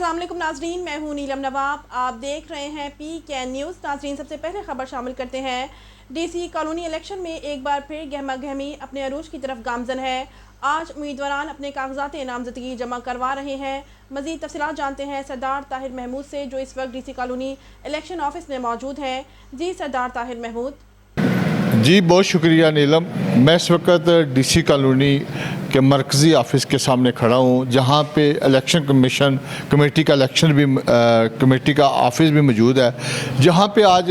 अस्सलाम वालेकुम नाजरीन, मैं हूँ नीलम नवाब। आप देख रहे हैं PKN न्यूज़। नाजरीन, सबसे पहले खबर शामिल करते हैं। DC कॉलोनी इलेक्शन में एक बार फिर गहमा गहमी अपने अरूज की तरफ गामजन है। आज उम्मीदवारान अपने कागजात नामजदगी जमा करवा रहे हैं। मज़ीद तफसीलात जानते हैं सरदार ताहिर महमूद से, जो इस वक्त DC कॉलोनी इलेक्शन ऑफिस में मौजूद हैं। जी सरदार ताहिर महमूद। जी बहुत शुक्रिया नीलम। मैं इस वक्त DC कॉलोनी के मरकज़ी ऑफ़िस के सामने खड़ा हूँ, जहाँ पे इलेक्शन कमीशन कमेटी का कमेटी का ऑफ़िस भी मौजूद है, जहाँ पे आज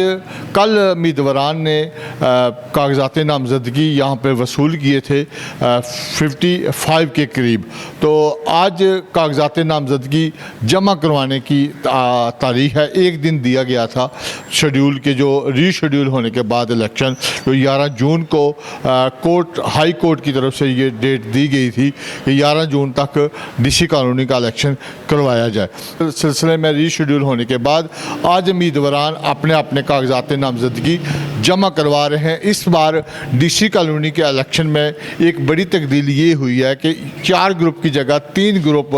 कल उम्मीदवारान ने कागजात नामजदगी यहाँ पे वसूल किए थे 55 के करीब। तो आज कागजात नामजदगी जमा करवाने की तारीख है, एक दिन दिया गया था शेड्यूल के, जो रीशेड्यूल होने के बाद इलेक्शन, तो 11 जून को हाई कोर्ट की तरफ से ये डेट दी गई थी कि 11 जून तक DC कॉलोनी का इलेक्शन करवाया जाए। सिलसिले में रीशेड्यूल होने के बाद आज उम्मीदवारान अपने अपने कागजात नामजदगी जमा करवा रहे हैं। इस बार DC कॉलोनी के इलेक्शन में एक बड़ी तब्दीली ये हुई है कि 4 ग्रुप की जगह 3 ग्रुप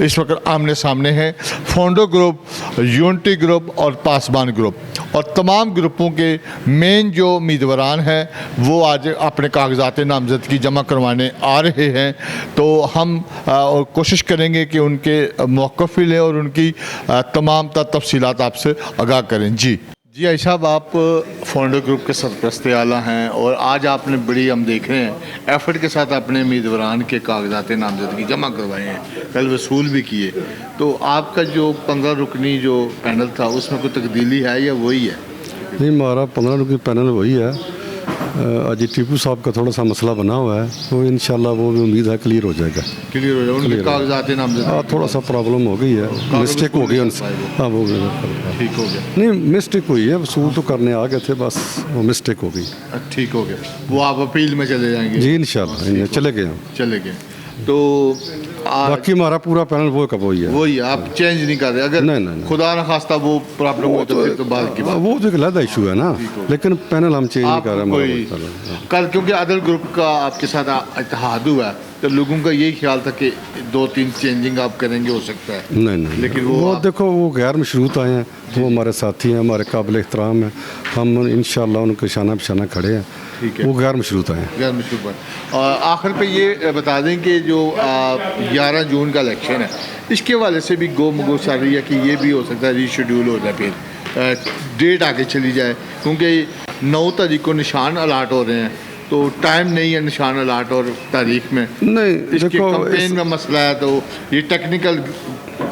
इस वक्त आमने सामने हैं। फोंडो ग्रुप, यूनिटी ग्रुप और पासबान ग्रुप, और तमाम ग्रुपों के मेन जो उम्मीदवारान हैं वो आज अपने कागजात नामजदगी जमा करवाने आ रहे हैं। तो हम कोशिश करेंगे कि उनके मौक़िफ़ भी लें और उनकी तमाम तफसीलात आपसे आगाह करें। जी आई साहब, आप फोंडो ग्रुप के सरपरस्त आला हैं और आज आपने बड़ी, हम देख रहे हैं, एफर्ट के साथ अपने उम्मीदवारान के कागजात नामजदगी जमा करवाए हैं, कल वसूल भी किए। तो आपका जो 15 रुकनी जो पैनल था उसमें कोई तब्दीली है या वही है? नहीं, हमारा 15 रुकनी पैनल वही है। आज टीपू साहब का थोड़ा सा मसला बना हुआ है, तो इंशाल्लाह वो भी उम्मीद है क्लियर हो जाएगा। उनके कागजात नामजदगी? हाँ, थोड़ा सा प्रॉब्लम हो गई है, मिस्टेक हो गई उनसे। हाँ, वो ठीक हो गया? नहीं, मिस्टेक हुई है, वसूल तो करने आ गए थे, बस वो मिस्टेक हो गई। ठीक हो गया। वो आप अपील में चले जाएंगे? जी इंशाल्लाह चले गए। तो बाकी हमारा पूरा पैनल वो कब वही है, वही आप चेंज नहीं कर रहे? अगर नहीं। खुदा न खास्ता वो प्रॉब्लम हो तो फिर तो बात की बात, वो तो एक अलग इशू है ना, लेकिन पैनल हम चेंज नहीं कर रहे कल, क्योंकि अदर ग्रुप का आपके साथ इत्तेहाद हुआ है, तो लोगों का यही ख्याल था कि 2-3 चेंजिंग आप करेंगे, हो सकता है। नहीं, लेकिन वो देखो, वो गैर मशरूत आए हैं, वो हमारे साथी हैं, हमारे काबिल एहतराम हैं, हम इंशाल्लाह उनके शाना बशाना खड़े हैं। ठीक है, वो गैर मशरूत आए हैं। गैर मशरूत है। और आखिर पे ये बता दें कि जो 11 जून का इलेक्शन है, इसके हवाले से भी गो मगो चल रही है कि ये भी हो सकता है रीशेड्यूल हो जाए, फिर डेट आगे चली जाए, क्योंकि 9 तारीख को निशान अलाट हो रहे हैं, तो टाइम नहीं है निशान अलाट और तारीख में। नहीं, इसके कैंपेन में मसला है, तो ये टेक्निकल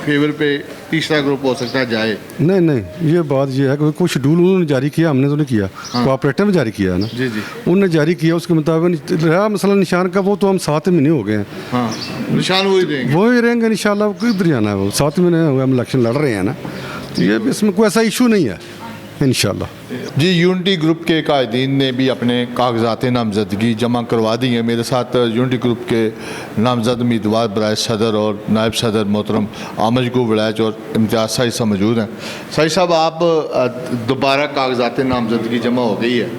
फेवर पे तीसरा ग्रुप हो सकता है जाए। नहीं, ये बात ये है कि कुछ शेड्यूल उन्होंने जारी किया, हमने तो नहीं किया। हाँ। कोऑपरेटिव में जारी किया है ना। जी, उन्होंने जारी किया, उसके मुताबिक रहा मसला निशान का, वो तो हम 7 महीने हो गए हैं। हाँ, निशान वही रहेंगे इंशाल्लाह। किधर जाना है, वो 7 महीने हो गए हम इलेक्शन लड़ रहे हैं ना, तो ये इसमें कोई ऐसा इशू नहीं है इंशाल्लाह। जी, यूनिटी ग्रुप के कायदीन ने भी अपने कागजात नामजदगी जमा करवा दी है। मेरे साथ यूनिटी ग्रुप के नामजद उम्मीदवार बराए सदर और नायब सदर मोहतरम आमज गो वड़ैच और इम्तियाज़ साई साहब मौजूद हैं। साई साहब, आप दोबारा कागजात नामजदगी जमा हो गई है,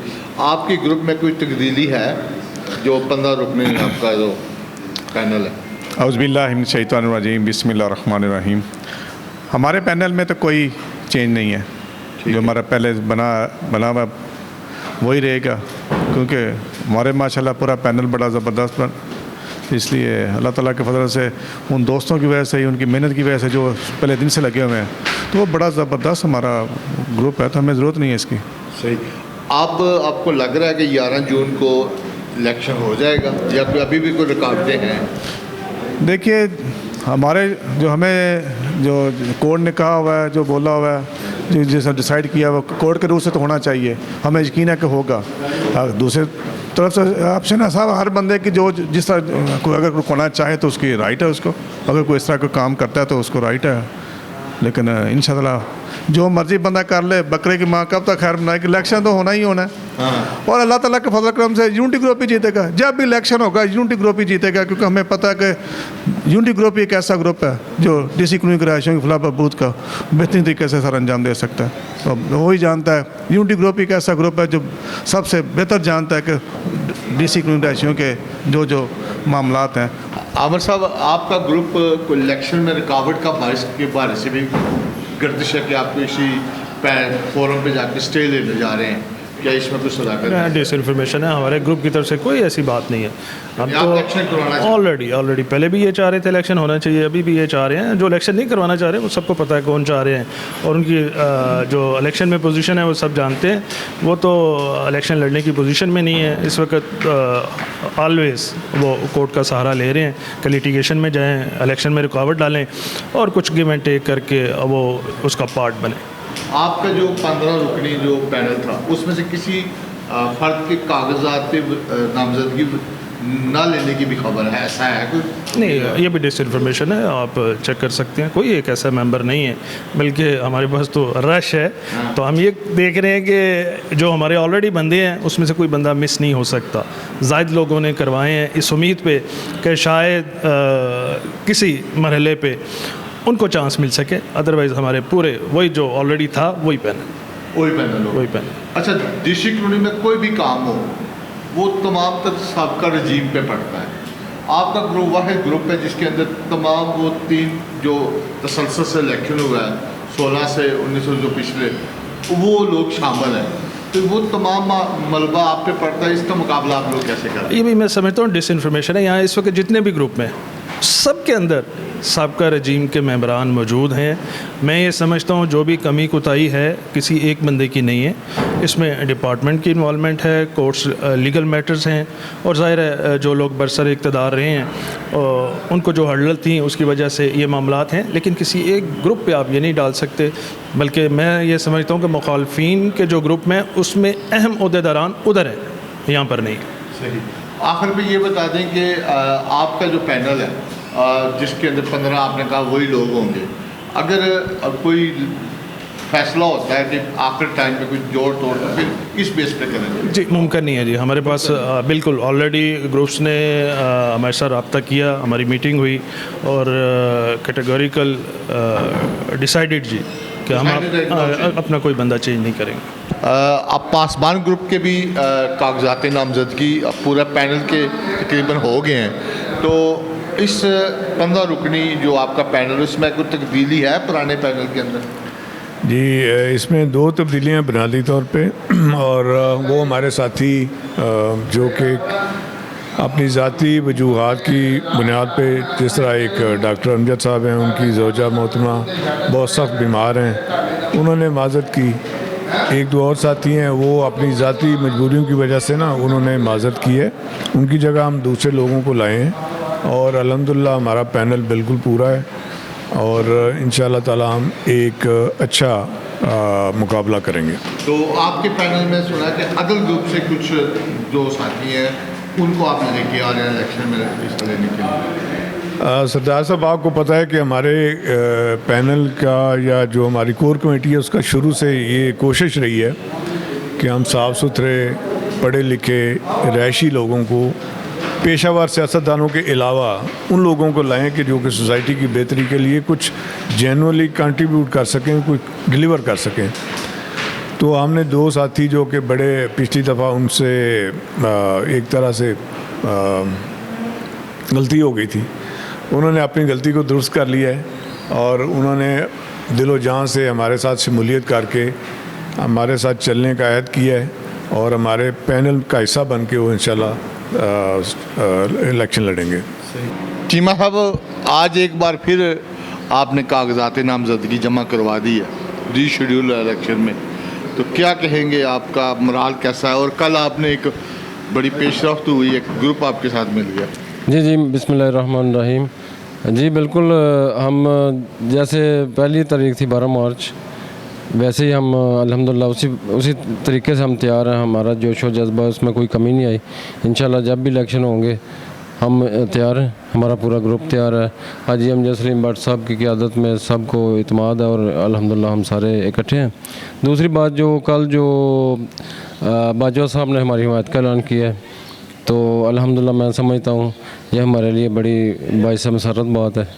आपके ग्रुप में कोई तब्दीली है? जो 15 रुकनी आपका जो पैनल है। औज़ुबिल्लाहि मिनश शैतानिर रजीम, बिस्मिल्लाहिर्रहमानिर्रहीम। हमारे पैनल में तो कोई चेंज नहीं है, जो हमारा पहले बना हुआ वही रहेगा, क्योंकि हमारे माशाल्लाह पूरा पैनल बड़ा ज़बरदस्त बन, इसलिए अल्लाह ताला के फजल से, उन दोस्तों की वजह से ही, उनकी मेहनत की वजह से, जो पहले दिन से लगे हुए हैं, तो वो बड़ा ज़बरदस्त हमारा ग्रुप है, तो हमें ज़रूरत नहीं है इसकी। सही। आपको लग रहा है कि 11 जून को इलेक्शन हो जाएगा या अभी भी कोई रुकावटें हैं? देखिए, हमारे जो हमें जो कोर्ट ने कहा हुआ है, जो बोला हुआ है, जो जैसा डिसाइड किया हुआ, कोर्ट के रूल से तो होना चाहिए, हमें यकीन है कि होगा। दूसरे तरफ से ऑप्शन है साहब, हर बंदे की जो जिस तरह कोई अगर होना चाहे तो उसकी राइट है, उसको अगर कोई इस तरह का काम करता है तो उसको राइट है, लेकिन इंशाअल्लाह जो मर्जी बंदा कर ले, बकरे की माँ कब तक खैर बनाए कि इलेक्शन तो होना ही होना है। और अल्लाह ताला के फजल करम से यूनिटी ग्रुप ही जीतेगा। जब भी इलेक्शन होगा यूनिटी ग्रुप ही जीतेगा, क्योंकि हमें पता है कि यूनिटी ग्रुप एक ऐसा ग्रुप है जो DC कॉलोनी के रहायशियों के खिलाफ बहबूद का बेहतरीन तरीके से सर अंजाम दे सकता है। तो वही जानता है, यूनिटी ग्रुप एक ऐसा ग्रुप है जो सबसे बेहतर जानता है कि DC कॉलोनी रहायशियों के जो जो मामलात हैं। आमिर साहब, आपका ग्रुप को इलेक्शन में रुकावट का बारिश के बारे से भी गर्दिश है कि आप किसी फोरम पे जाकर स्टे लेने जा रहे हैं, क्या इसमें कुछ सदाकत? डिस इन्फॉर्मेशन है, हमारे ग्रुप की तरफ से कोई ऐसी बात नहीं है। हम आप इलेक्शन करवाना तो ऑलरेडी पहले भी ये चाह रहे थे इलेक्शन होना चाहिए, अभी भी ये चाह रहे हैं। जो इलेक्शन नहीं करवाना चाह रहे वो सबको पता है कौन चाह रहे हैं, और उनकी जो इलेक्शन में पोजीशन है वो सब जानते हैं। वो तो इलेक्शन लड़ने की पोजीशन में नहीं है इस वक्त। ऑलवेज वो कोर्ट का सहारा ले रहे हैं कि लिटिगेशन में जाएँ, इलेक्शन में रुकावट डालें और कुछ गिव एंड टेक करके वो उसका पार्ट बने। आपका जो 15 रुकनी जो पैनल था उसमें से किसी फर्द के कागजात पे नामजदगी ना लेने की भी खबर है, ऐसा है कोई? नहीं, ये भी डिस इन्फॉर्मेशन है, आप चेक कर सकते हैं। कोई एक ऐसा मेंबर नहीं है, बल्कि हमारे पास तो रश है। तो हम ये देख रहे हैं कि जो हमारे ऑलरेडी बंदे हैं उसमें से कोई बंदा मिस नहीं हो सकता। ज़ायद लोगों ने करवाए हैं इस उम्मीद पे कि शायद किसी मरहले पे उनको चांस मिल सके, अदरवाइज़ हमारे पूरे वही जो ऑलरेडी था वही पैनल। अच्छा, DC कॉलोनी में कोई भी काम हो वो तमाम तक सबका रजीम पे पड़ता है। आपका ग्रुप वाहिद ग्रुप है जिसके अंदर तमाम वो 3 जो तसलसल से इलेक्शन हुआ है 16 से 19 जो पिछले, वो लोग शामिल हैं, तो वो तमाम मलबा आप पे पड़ता है। इसका मुकाबला आप लोग कैसे करें? ये भी मैं समझता हूँ डिस इन्फॉर्मेशन है। यहाँ इस वक्त जितने भी ग्रुप में सब के अंदर सबका रजीम के मेंबरान मौजूद हैं। मैं ये समझता हूँ जो भी कमी कोताही है किसी एक बंदे की नहीं है, इसमें डिपार्टमेंट की इन्वॉल्वमेंट है, कोर्ट्स लीगल मैटर्स हैं, और ज़ाहिर है जो लोग बरसर इक़्तिदार रहे हैं उनको जो हड़ल थी उसकी वजह से ये मामलात हैं। लेकिन किसी एक ग्रुप पे आप ये नहीं डाल सकते, बल्कि मैं ये समझता हूँ कि मुखालफीन के जो ग्रुप में उसमें अहम ओहदेदारान उधर हैं, यहाँ पर नहीं। सही। आखिर में ये बता दें कि आपका जो पैनल है जिसके अंदर 15 आपने कहा वही लोग होंगे, अगर कोई फैसला होता है कि आखिर टाइम पे कुछ जोड़ तोड़ तो फिर किस बेस पे करेंगे? जी मुमकिन नहीं है जी। हमारे पास बिल्कुल ऑलरेडी ग्रुप्स ने हमारे साथ रब्ता किया, हमारी मीटिंग हुई और कैटेगोरिकल डिसाइडेड जी कि हम अपना कोई बंदा चेंज नहीं करेंगे। अब पासबान ग्रुप के भी कागजात नामजदगी पूरा पैनल के तकरीबन हो गए हैं, तो इस 15 रुकनी जो आपका पैनल उसमें कोई तब्दीली है पुराने पैनल के अंदर? जी, इसमें 2 तब्दीलियाँ बुनियादी तौर पे, और वो हमारे साथी जो कि अपनी ज़ाती वजूहात की बुनियाद पे, जिस तरह एक डॉक्टर अमजद साहब हैं, उनकी ज़ौजा मोहतरमा बहुत सख्त बीमार हैं, उन्होंने माज़रत की। 1-2 और साथी हैं वो अपनी ज़ाती मजबूरियों की वजह से ना उन्होंने माज़रत की है, उनकी जगह हम दूसरे लोगों को लाए हैं, और अल्हम्दुलिल्लाह हमारा पैनल बिल्कुल पूरा है, और इंशाअल्लाह ताला हम एक अच्छा मुकाबला करेंगे। तो आपके पैनल में सुना कि अदल ग्रुप से कुछ जो साथी हैं उनको आप लेके आ रहे हैं इलेक्शन में हिस्सा लेने के लिए? सरदार साहब, आपको पता है कि हमारे पैनल का या जो हमारी कोर कमेटी है उसका शुरू से ये कोशिश रही है कि हम साफ़ सुथरे पढ़े लिखे रहायशी लोगों को पेशावर सियासतदानों के अलावा उन लोगों को लाएं कि जो कि सोसाइटी की बेहतरी के लिए कुछ जेनुअनली कंट्रीब्यूट कर सकें, कुछ डिलीवर कर सकें। तो हमने 2 साथी जो कि बड़े पिछली दफ़ा उनसे एक तरह से गलती हो गई थी, उन्होंने अपनी गलती को दुरुस्त कर लिया है, और उन्होंने दिलो जान से हमारे साथ शमूलियत करके हमारे साथ चलने का अहद किया है, और हमारे पैनल का हिस्सा बन के वो इंशाल्लाह इलेक्शन लड़ेंगे। चीमा साहब, आज एक बार फिर आपने कागजात नामजदगी जमा करवा दी है रीशेड्यूल इलेक्शन में, तो क्या कहेंगे, आपका मोराल कैसा है? और कल आपने एक बड़ी पेशरफ्त हुई, एक ग्रुप आपके साथ मिल गया। जी बिस्मिल्लाहिर्रहमानिर्रहीम। जी बिल्कुल, हम जैसे पहली तारीख थी 12 मार्च, वैसे ही हम अल्हम्दुलिल्लाह उसी तरीके से हम तैयार हैं। हमारा जोश व जज्बा उसमें कोई कमी नहीं आई। इंशाल्लाह जब भी इलेक्शन होंगे हम तैयार हैं, हमारा पूरा ग्रुप तैयार है। हाजी अमजद सलीम भट्ट साहब की क़यादत में सबको इत्मीनान है और अल्हम्दुलिल्लाह हम सारे इकट्ठे हैं। दूसरी बात, जो कल जो बाजवा साहब ने हमारी हिमायत का ऐलान किया है, तो अल्हम्दुलिल्लाह मैं समझता हूँ यह हमारे लिए बड़ी बाइस मसरत बात है।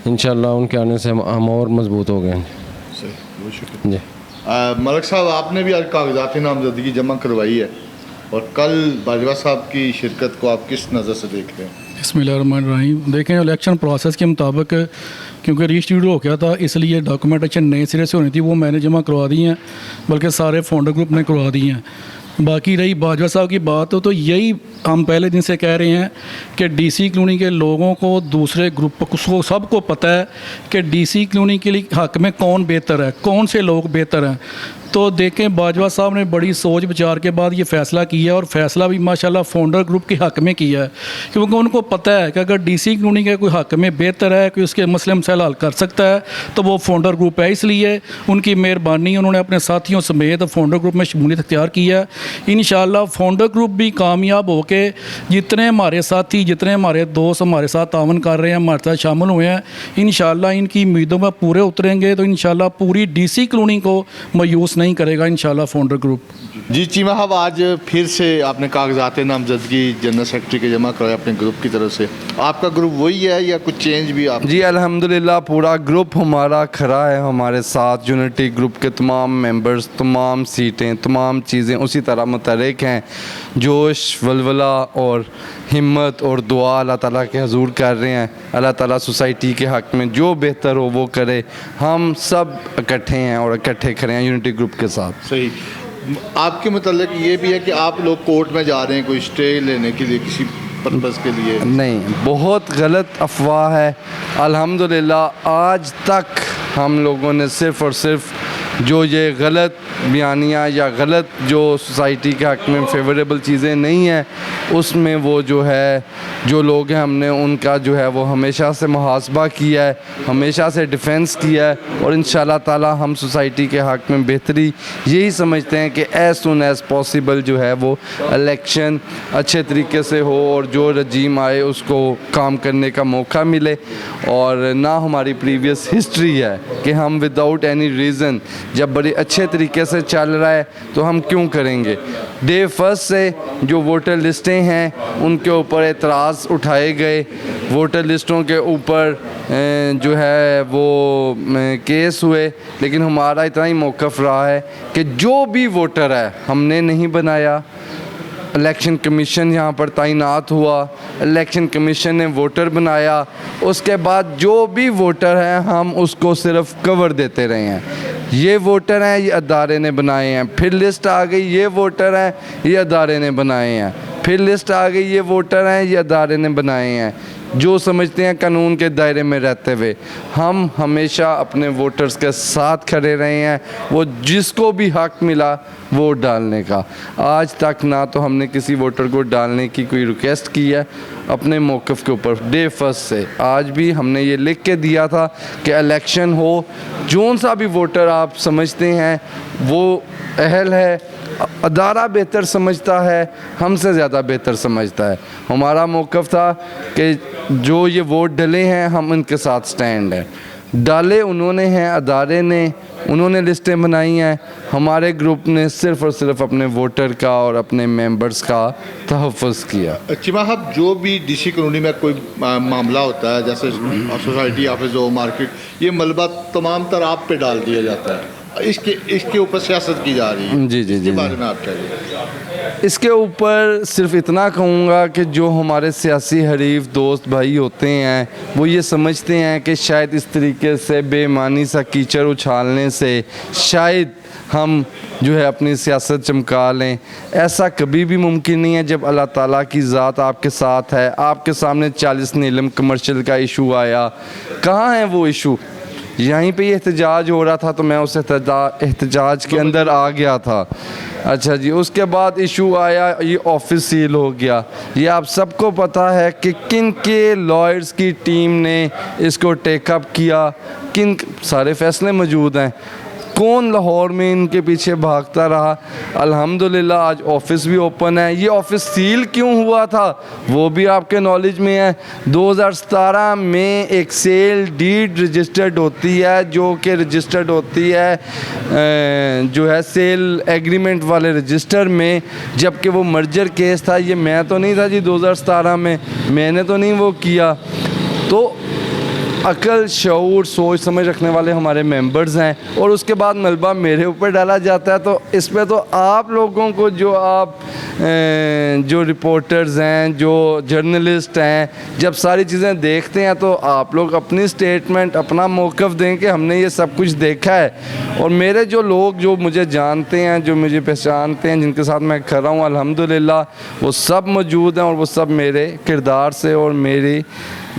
इंशाअल्लाह उनके आने से हम और मजबूत हो गए हैं। बहुत शुक्रिया जी। मलिक साहब, आपने भी आज कागजात नामजदगी जमा करवाई है और कल बाजवा साहब की शिरकत को आप किस नज़र से देख रहे हैं? बिस्मिल्लाहिर्रहमानिर्रहीम। देखें, इलेक्शन प्रोसेस के मुताबिक क्योंकि रीशेड्यूल हो गया था, इसलिए डॉक्यूमेंटेशन नए सिरे से होनी थी, वो मैंने जमा करवा दी हैं, बल्कि सारे फाउंडर ग्रुप ने करवा दी हैं। बाकी रही बाजवा साहब की बात हो, तो यही हम पहले दिन से कह रहे हैं कि डीसी कॉलोनी के लोगों को, दूसरे ग्रुप को, सबको पता है कि डीसी कॉलोनी के लिए हक़ में कौन बेहतर है, कौन से लोग बेहतर हैं। तो देखें, बाजवा साहब ने बड़ी सोच विचार के बाद ये फ़ैसला किया और फ़ैसला भी माशाल्लाह फाउंडर ग्रुप के हक़ में किया है, क्योंकि उनको पता है कि अगर डीसी कॉलोनी के कोई हक़ में बेहतर है, कोई उसके मसले मसाइल हल कर सकता है, तो वो फाउंडर ग्रुप है। इसलिए उनकी मेहरबानी, उन्होंने अपने साथियों समेत फाउंडर ग्रुप में शमूलियत अख्तियार की है। इंशाअल्लाह फाउंडर ग्रुप भी कामयाब होके, जितने हमारे साथी, जितने हमारे दोस्त हमारे साथ तावन कर रहे हैं, हमारे साथ शामिल हुए हैं, इंशाअल्लाह इनकी उम्मीदों में पूरे उतरेंगे, तो इंशाअल्लाह पूरी डीसी कॉलोनी को मायूस नहीं करेगा इंशाअल्लाह फाउंडर ग्रुप। जी चीमा साहब, आज फिर से आपने कागजात नामजदगी जनरल सेक्रेटरी के जमा कराए अपने ग्रुप की तरफ से। आपका ग्रुप वही है या कुछ चेंज भी आप? जी अल्हम्दुलिल्लाह पूरा ग्रुप हमारा खड़ा है हमारे साथ। यूनिटी ग्रुप के तमाम मेंबर्स, तमाम सीटें, तमाम चीज़ें उसी तरह मुतहर्रिक हैं। जोश, वलवला और हिम्मत और दुआ अल्लाह ताला के हजूर कर रहे हैं। अल्लाह ताला सोसाइटी के हक़ में जो बेहतर हो वो करे। हम सब इकट्ठे हैं और इकट्ठे खड़े हैं यूनिटी ग्रुप के साथ। सही। आपके मतलब ये भी है कि आप लोग कोर्ट में जा रहे हैं कोई स्टे लेने के लिए, किसी पर्पज़ के लिए? नहीं, बहुत गलत अफवाह है। अल्हम्दुलिल्लाह आज तक हम लोगों ने सिर्फ़ और सिर्फ जो ये गलत बयानियाँ या गलत जो सोसाइटी के हक़ में फेवरेबल चीज़ें नहीं हैं, उसमें वो जो है जो लोग हैं, हमने उनका जो है वो हमेशा से मुहासबा किया है, हमेशा से डिफेंस किया है और इंशाअल्लाह ताला हम सोसाइटी के हक़ में बेहतरी यही समझते हैं कि एज़ सुन एज़ पॉसिबल जो है वो इलेक्शन अच्छे तरीके से हो और जो रजीम आए उसको काम करने का मौका मिले। और ना हमारी प्रीवियस हिस्ट्री है कि हम विदाउट एनी रीज़न, जब बड़े अच्छे तरीके से चल रहा है तो हम क्यों करेंगे। डे फर्स्ट से जो वोटर लिस्टें हैं उनके ऊपर एतराज़ उठाए गए, वोटर लिस्टों के ऊपर जो है वो केस हुए, लेकिन हमारा इतना ही मौक़िफ़ रहा है कि जो भी वोटर है हमने नहीं बनाया। इलेक्शन कमीशन यहाँ पर तैनात हुआ, इलेक्शन कमीशन ने वोटर बनाया, उसके बाद जो भी वोटर हैं हम उसको सिर्फ कवर देते रहे हैं। ये वोटर हैं, ये अदारे ने बनाए हैं, फिर लिस्ट आ गई, ये वोटर हैं, ये अदारे ने बनाए हैं, फिर लिस्ट आ गई, ये वोटर हैं, ये अदारे ने बनाए हैं। जो समझते हैं कानून के दायरे में रहते हुए हम हमेशा अपने वोटर्स के साथ खड़े रहे हैं। वो जिसको भी हक मिला वोट डालने का, आज तक ना तो हमने किसी वोटर को डालने की कोई रिक्वेस्ट की है अपने मौक़िफ़ के ऊपर। डे फर्स्ट से आज भी हमने ये लिख के दिया था कि इलेक्शन हो, जोन सा भी वोटर आप समझते हैं वो अहल है, अदारा बेहतर समझता है, हमसे ज़्यादा बेहतर समझता है। हमारा मौक़िफ़ था कि जो ये वोट डले हैं हम उनके साथ स्टैंड है। डाले उन्होंने हैं, अदारे ने, उन्होंने लिस्टें बनाई हैं, हमारे ग्रुप ने सिर्फ़ और सिर्फ अपने वोटर का और अपने मेंबर्स का तहफ़्फ़ुज़ किया। चिमा साहब, जो भी डीसी कॉलोनी में कोई मामला होता है, जैसे सोसाइटी ऑफिस हो, मार्केट, ये मलबा तमाम तर आप पे डाल दिया जाता है, इसके ऊपर सियासत की जा रही है। जी जी जी, इसके बारे में आप क्या कहेंगे? इसके ऊपर सिर्फ इतना कहूँगा कि जो हमारे सियासी हरीफ दोस्त भाई होते हैं वो ये समझते हैं कि शायद इस तरीके से बेईमानी सा कीचड़ उछालने से शायद हम जो है अपनी सियासत चमका लें। ऐसा कभी भी मुमकिन नहीं है। जब अल्लाह ताला की ज़ात आपके साथ है, आपके सामने 40 नीलम कमर्शियल का इशू आया, कहाँ है वो इशू? यहीं पे ये एहतजाज हो रहा था तो मैं उस एहतजाज के अंदर आ गया था। अच्छा जी, उसके बाद इशू आया, ये ऑफिस सील हो गया। ये आप सबको पता है कि किन के लॉयर्स की टीम ने इसको टेकअप किया, किन सारे फैसले मौजूद हैं। कौन लाहौर में इनके पीछे भागता रहा। अल्हम्दुलिल्लाह आज ऑफिस भी ओपन है। ये ऑफिस सील क्यों हुआ था वो भी आपके नॉलेज में है। 2017 में एक सेल डीड रजिस्टर्ड होती है जो कि रजिस्टर्ड होती है जो है सेल एग्रीमेंट वाले रजिस्टर में, जबकि वो मर्जर केस था। ये मैं तो नहीं था जी 2017 में, मैंने तो नहीं वो किया। तो अकल शऊर सोच समझ रखने वाले हमारे मेंबर्स हैं और उसके बाद मलबा मेरे ऊपर डाला जाता है। तो इस पे तो आप लोगों को जो आप जो रिपोर्टर्स हैं, जो जर्नलिस्ट हैं, जब सारी चीज़ें देखते हैं तो आप लोग अपनी स्टेटमेंट, अपना मौक़िफ़ दें कि हमने ये सब कुछ देखा है। और मेरे जो लोग जो मुझे जानते हैं, जो मुझे पहचानते हैं, जिनके साथ मैं खड़ा हूँ, अल्हम्दुलिल्लाह वो सब मौजूद हैं और वो सब मेरे किरदार से और मेरी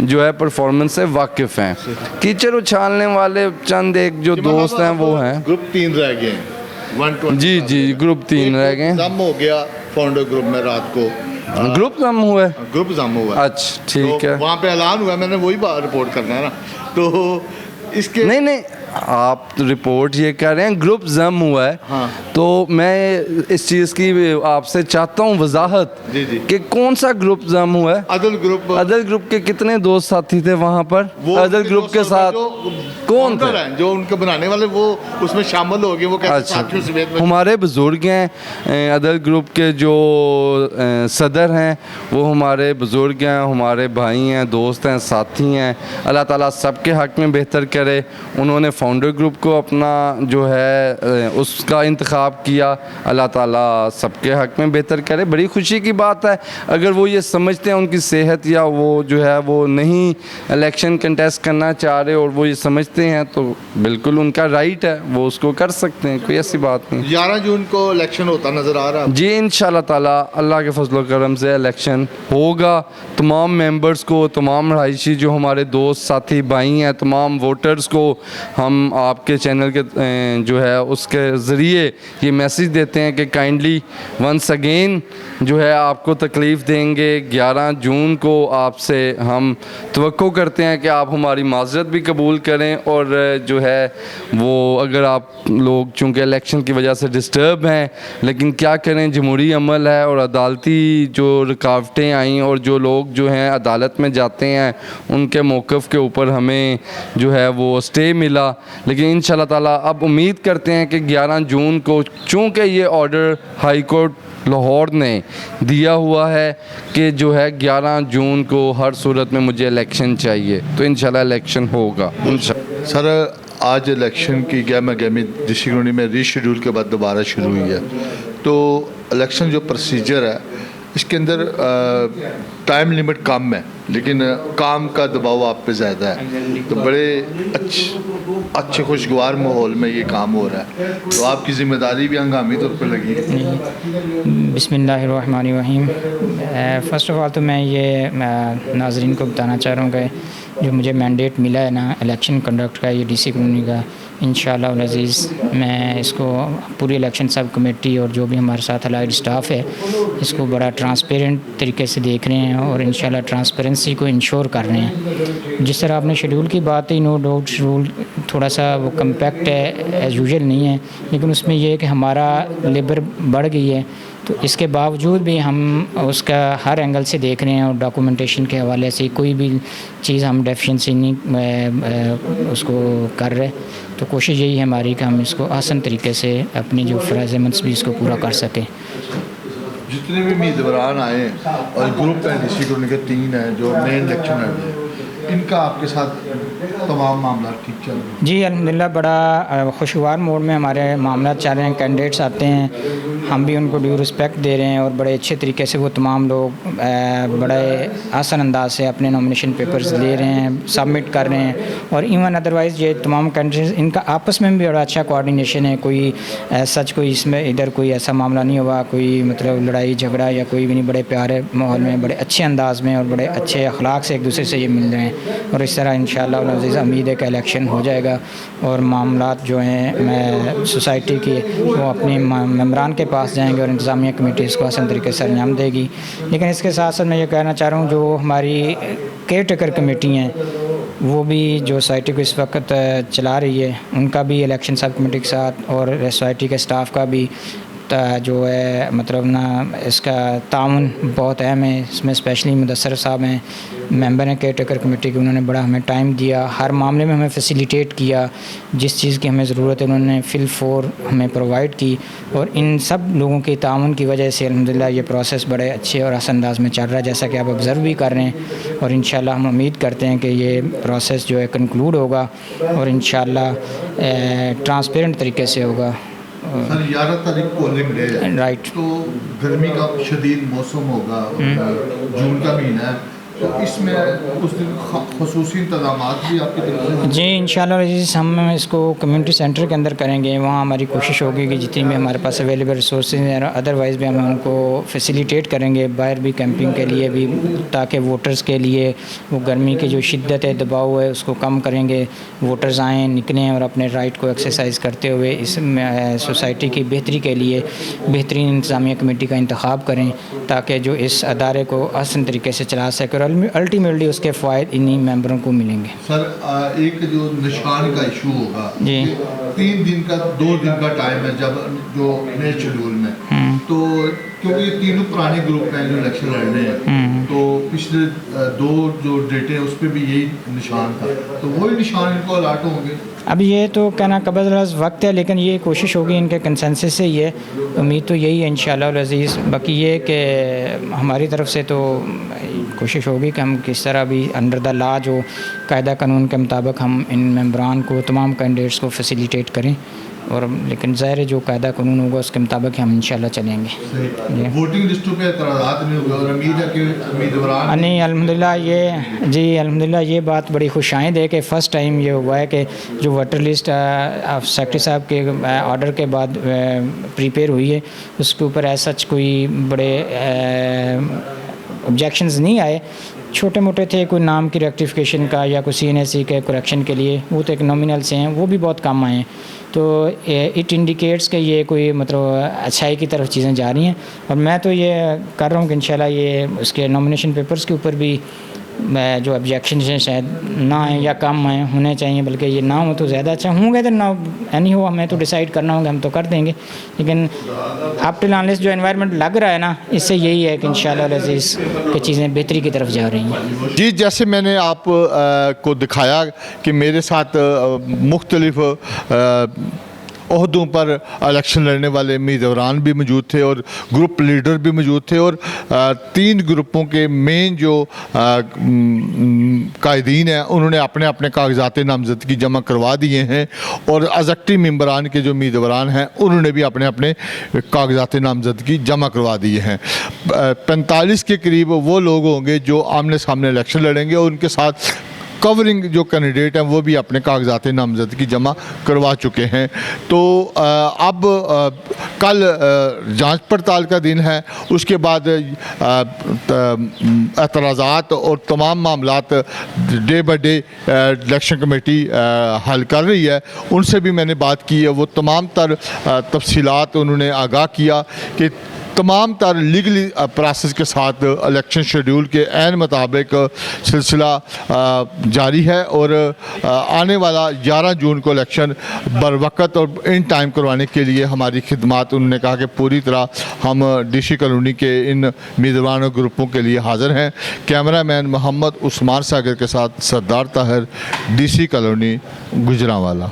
जो है परफॉर्मेंस से वाकिफ़ हैं। कीचड़ उछालने वाले चंद एक जो दोस्त हैं वो हैं। ग्रुप 3 रह गए हैं 120। जी ग्रुप 3 रह गए। जम हो गया फाउंडर ग्रुप में रात को। ग्रुप जम हुआ है। ग्रुप जम हुआ है। अच्छा ठीक है। वहाँ पे ऐलान हुआ, मैंने वही बात रिपोर्ट करना है ना। तो इसके नहीं आप रिपोर्ट ये कर रहे हैं ग्रुप जम हुआ है। हाँ। तो मैं इस चीज़ की आपसे चाहता हूँ वजाहत कि कौन सा ग्रुप जम हुआ है। अदल ग्रुप के कितने दोस्त साथी थे वहाँ पर? अदल ग्रुप के साथ कौन थे? जो उनके बनाने वाले वो उसमें शामिल हो गए। वो कैसे साथियों समेत हमारे बुजुर्ग हैं। अदल ग्रुप के जो सदर हैं वो हमारे बुजुर्ग हैं, हमारे भाई हैं, दोस्त हैं, साथी हैं। अल्लाह ताला सबके हक़ में बेहतर करे। उन्होंने फाउंडर ग्रुप को अपना जो है उसका इंतखाब किया। अल्लाह ताला सबके हक़ में बेहतर करे। बड़ी खुशी की बात है। अगर वो ये समझते हैं उनकी सेहत या वो जो है वो नहीं इलेक्शन कंटेस्ट करना चाह रहे और वो ये समझते हैं तो बिल्कुल उनका राइट है, वो उसको कर सकते हैं, कोई ऐसी बात नहीं। 11 जून को इलेक्शन होता नज़र आ रहा है जी। इंशाल्लाह ताला अल्लाह के फजल करम से इलेक्शन होगा। तमाम मेंबर्स को, तमाम रहायशी जो हमारे दोस्त साथी भाई हैं, तमाम वोटर्स को हम आपके चैनल के जो है उसके ज़रिए ये मैसेज देते हैं कि काइंडली वंस अगेन जो है आपको तकलीफ़ देंगे। 11 जून को आपसे हम तवक्को करते हैं कि आप हमारी माज़रत भी कबूल करें और जो है वो अगर आप लोग चूँकि इलेक्शन की वजह से डिस्टर्ब हैं, लेकिन क्या करें, जमहूरी अमल है और अदालती जो रुकावटें आई और जो लोग जो हैं अदालत में जाते हैं उनके मौक़िफ़ के ऊपर हमें जो है वो स्टे मिला। लेकिन इंशाल्लाह ताला अब उम्मीद करते हैं कि 11 जून को, चूँकि ये ऑर्डर हाई कोर्ट लाहौर ने दिया हुआ है कि जो है 11 जून को हर सूरत में मुझे इलेक्शन चाहिए, तो इंशाल्लाह इलेक्शन होगा। सर आज इलेक्शन की गहमा गहमी डिस्ट्रिक्ट कॉलोनी में रीशेड्यूल के बाद दोबारा शुरू हुई है। तो इलेक्शन जो प्रोसीजर है इसके अंदर टाइम लिमिट कम है लेकिन काम का दबाव आप पे ज़्यादा है। तो बड़े अच्छे खुशगवार माहौल में ये काम हो रहा है, तो आपकी ज़िम्मेदारी भी हंगामी तौर पर लगी है। बिस्मिल्लाहिर्रहमानिर्रहीम। फ़र्स्ट ऑफ़ ऑल तो मैं ये नाज़रीन को बताना चाह रहा हूँ कि जो मुझे मैंडेट मिला है ना इलेक्शन कंडक्ट का, ये डीसी कॉलोनी का, इंशाअल्लाह अज़ीज़ मैं इसको पूरी इलेक्शन सब कमेटी और जो भी हमारे साथ अलाइड स्टाफ है इसको बड़ा ट्रांसपेरेंट तरीके से देख रहे हैं और इंशाअल्लाह ट्रांसपेरेंसी को इंश्योर कर रहे हैं। जिस तरह आपने शेड्यूल की बात ही, नो डाउट शेड्यूल थोड़ा सा वो कम्पैक्ट है, एज़ यूजुअल नहीं है, लेकिन उसमें यह है कि हमारा लेबर बढ़ गई है तो इसके बावजूद भी हम उसका हर एंगल से देख रहे हैं और डॉक्यूमेंटेशन के हवाले से कोई भी चीज़ हम डेफिशिएंसी नहीं उसको कर रहे। तो कोशिश यही है हमारी कि हम इसको आसान तरीके से अपनी जो फ़राज़ भी इसको पूरा कर सकें। जितने भी उम्मीदवार आए हैं और ग्रुप है डीसी कॉलोनी के 3 हैं जो मेन इलेक्शन है, इनका आपके साथ तमाम मामला ठीक चल रहे हैं? जी अल्हम्दुलिल्लाह बड़ा खुशगवार मोड में हमारे मामला चल रहे हैं। कैंडिडेट्स आते हैं, हम भी उनको ड्यू रिस्पेक्ट दे रहे हैं और बड़े अच्छे तरीके से वो तमाम लोग बड़े आसान अंदाज से अपने नॉमिनेशन पेपर्स ले रहे हैं, सबमिट कर रहे हैं। और इवन अदरवाइज़ ये तमाम कैंडिडेट्स इनका आपस में भी बड़ा अच्छा कोऑर्डिनेशन है। कोई सच कोई इसमें इधर कोई ऐसा मामला नहीं हुआ, कोई मतलब लड़ाई झगड़ा या कोई भी नहीं, बड़े प्यारे माहौल में, बड़े अच्छे अंदाज में और बड़े अच्छे अखलाक से एक दूसरे से ये मिल रहे हैं। और इस तरह इंशाअल्लाह अज़ीज़ उम्मीद है कि इलेक्शन हो जाएगा और मामलात जो हैं मैं सोसाइटी की वो अपने मेम्बरान के पास जाएंगे और इंतज़ामिया कमेटी इसको आसान तरीके से अंजाम देगी। लेकिन इसके साथ साथ मैं ये कहना चाह रहा हूँ जो हमारी केयर टेकर कमेटी हैं वो भी जो सोसाइटी को इस वक्त चला रही है, उनका भी इलेक्शन सब कमेटी के साथ और सोसाइटी के स्टाफ का भी जो है मतलब ना इसका ताउन बहुत अहम है। इसमें स्पेशली मुदस्सर साहब हैं, मेंबर हैं केयर टेकर कमेटी के, उन्होंने बड़ा हमें टाइम दिया, हर मामले में हमें फैसिलिटेट किया, जिस चीज़ की हमें ज़रूरत है उन्होंने फिल फोर हमें प्रोवाइड की। और इन सब लोगों के ताउन की वजह से अल्हम्दुलिल्लाह ये प्रोसेस बड़े अच्छे और आसान अंदाज में चल रहा है, जैसा कि आप ऑब्ज़र्व भी कर रहे हैं। और इंशाल्लाह हम उम्मीद करते हैं कि ये प्रोसेस जो है कंक्लूड होगा और इंशाल्लाह ट्रांसपेरेंट तरीके से होगा। सर 11 तारीख पोलिंग डे है, राइट। तो गर्मी का शदीद मौसम होगा, जून का महीना है, तो इसमें उस दिन ख़ुसूसी इंतज़ामात भी आपकी तरफ से? जी इंशाल्लाह अज़ीज़ हम इसको कम्युनिटी सेंटर के अंदर करेंगे। वहाँ हमारी कोशिश होगी कि जितनी भी हमारे पास अवेलेबल रिसोर्स हैं अदरवाइज़ भी हम उनको फैसिलिटेट करेंगे, बाहर भी कैंपिंग के लिए भी, ताकि वोटर्स के लिए वो गर्मी की जो शिद्दत है, दबाव है, उसको कम करेंगे। वोटर्स आएँ, निकलें और अपने राइट को एक्सरसाइज करते हुए इस सोसाइटी की बेहतरी के लिए बेहतरीन इंतज़ामिया कमेटी का इंतखाब करें, ताकि जो इस अदारे को आसान तरीके से चला सके और अल्टीमेटली उसके फ़ायदे इन्हीं मेंबरों को मिलेंगे। सर एक जो निशान का इशू होगा जी, 3 दिन का 2 दिन का टाइम है जब जो नए शेड्यूल में, तो क्योंकि ये तीनों पुराने ग्रुप हैं जो इलेक्शन लड़ने हैं, तो पिछले 2 जो डेटें उस पर भी यही निशान था, तो वही निशान इनको अलाट होंगे। अब ये तो कहना कबल वक्त है, लेकिन ये कोशिश होगी इनके कंसेंसस से, ये उम्मीद तो यही है इंशाल्लाह अज़ीज़। बाकी ये कि हमारी तरफ से तो कोशिश होगी कि हम किस तरह भी अंडर द लॉ जो कायदा कानून के मुताबिक हम इन मेंबरान को, तमाम कैंडिडेट्स को फैसिलिटेट करें। और लेकिन ज़ाहिर है जो कायदा कानून होगा उसके मुताबिक हम इंशाल्लाह चलेंगे। वोटिंग लिस्टों पे एतराज़ात नहीं हुए और उम्मीद है कि उम्मीदवार नहीं अल्हम्दुलिल्लाह ये जी अल्हम्दुलिल्लाह ये बात बड़ी खुशाइंद है कि फ़र्स्ट टाइम ये हुआ है कि जो वोटर लिस्ट सेक्रेटरी साहब के ऑर्डर के बाद प्रिपेयर हुई है, उसके ऊपर ऐसा कोई बड़े ऑब्जेक्शंस नहीं आए। छोटे मोटे थे, कोई नाम की रेक्टिफिकेशन का या कोई CNSE के करेक्शन के लिए, वो तो एक नॉमिनल से हैं, वो भी बहुत कम आए हैं। तो इट इंडिकेट्स कि ये कोई मतलब अच्छाई की तरफ चीज़ें जा रही हैं। और मैं तो ये कर रहा हूँ कि इंशाल्लाह ये उसके नॉमिनेशन पेपर्स के ऊपर भी जो ऑब्जेक्शन हैं शायद ना आए या कम आए होने चाहिए, बल्कि ये ना हो तो ज़्यादा अच्छा होंगे, तो ना एनी हो हमें तो डिसाइड करना होगा, हम तो कर देंगे। लेकिन अप टिल अनलेस जो एनवायरनमेंट लग रहा है ना, इससे यही है कि इंशाल्लाह अज़ीज़ कि चीज़ें बेहतरी की तरफ जा रही हैं। जी, जैसे मैंने आप को दिखाया कि मेरे साथ मुख्तलिफ ओहदों पर इलेक्शन लड़ने वाले उम्मीदवारान भी मौजूद थे और ग्रुप लीडर भी मौजूद थे, और 3 ग्रुपों के मेन जो कायदीन हैं उन्होंने अपने अपने कागजात नामजदगी जमा करवा दिए हैं, और एग्जेक्टिव मेंबरान के जो उम्मीदवारान हैं उन्होंने भी अपने अपने कागजात नामजदगी जमा करवा दिए हैं। 45 के करीब वो लोग होंगे जो आमने सामने इलेक्शन लड़ेंगे, और उनके साथ कवरिंग जो कैंडिडेट हैं वो भी अपने कागजात नामजदगी जमा करवा चुके हैं। तो अब कल जांच पड़ताल का दिन है, उसके बाद एतराज़ात और तमाम मामलात day by day election committee हल कर रही है। उनसे भी मैंने बात की है, वो तमाम तर तफसीलात उन्होंने आगाह किया कि तमाम तर लीगली प्रोसेस के साथ इलेक्शन शेड्यूल के ऐन मुताबिक सिलसिला जारी है, और आने वाला 11 जून को इलेक्शन बर वक़्त और इन टाइम करवाने के लिए हमारी खिदमात, उन्होंने कहा कि पूरी तरह हम DC कॉलोनी के इन उम्मीदवारों ग्रुपों के लिए हाज़िर हैं। कैमरामैन मोहम्मद उस्मान सागर के साथ सरदार ताहिर, DC कॉलोनी गुजरांवाला।